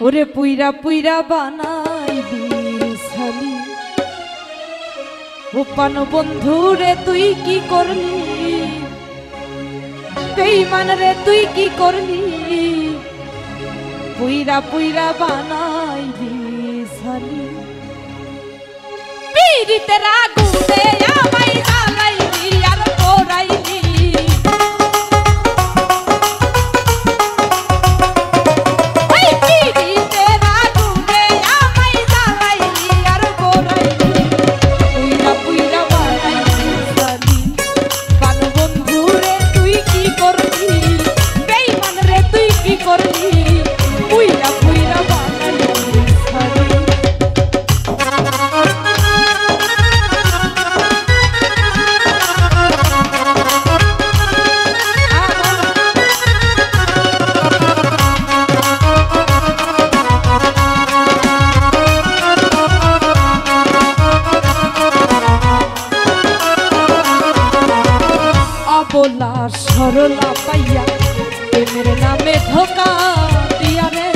ওরে পুইরা পুইরা বানাই দিছালি উপান বন্ধু রে তুই কি করলি বেঈমান রে তুই কি করলি পুইরা পুইরা বানাই দিছালি পীড়িতের আগুনে আমায় জ্বালাইলি আর পোড়াইলি बोला सरला पाइया मेरे नामे धोखा दिया रे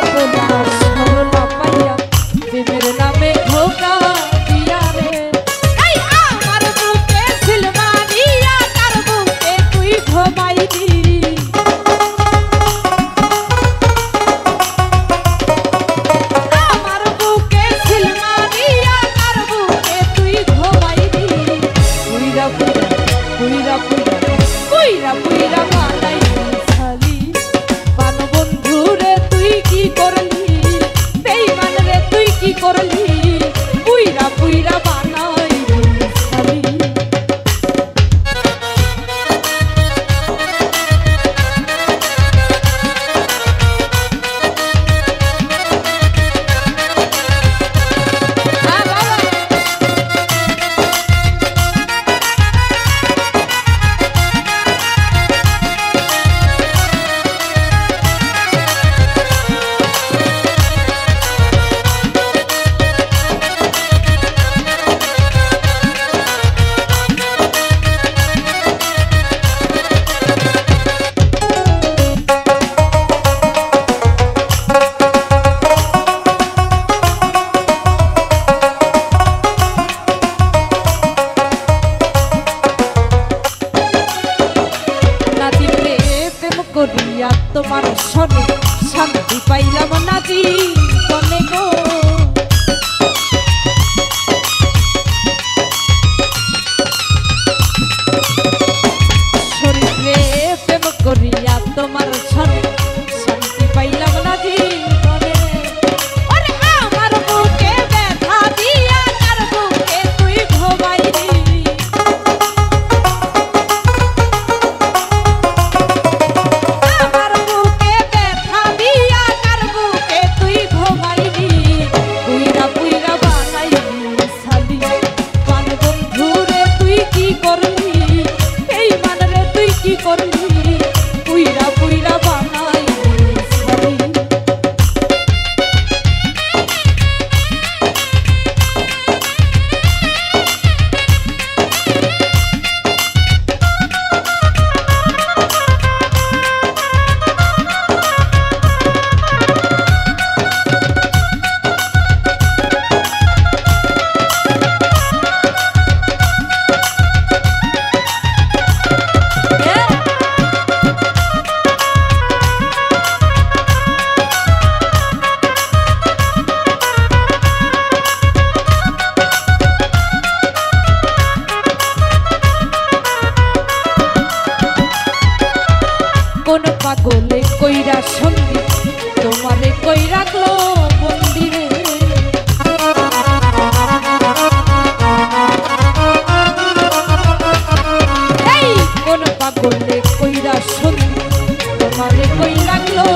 बोला सरला पाइया मेरे नामे धोखा दिया रे আমার বুকে সিলমানিয়া তার বুকে তুই ঘুমাই দি পুইরা পুইরা বানাই দিছালি পান বন্ধু রে তুই কি করলি বেঈমান রে তুই কি করলি পুইরা পুইরা বানাই দিছালি করিয়া তোমার সনে শান্তি পাইলাম না জীবনে গো শরীরে প্রেম করিয়া তোমার সনে শান্তি পাইলাম না জীবনে ওরে আমার বুকে ব্যথা দিয়া তার বুকে তুই ঘুমাইলি কোন পাগলে কইরা সঙ্গী তোমারে কই রাখলো মন্দিরে এই কোন পাগলে কইরা সঙ্গী তোমারে কই রাখলো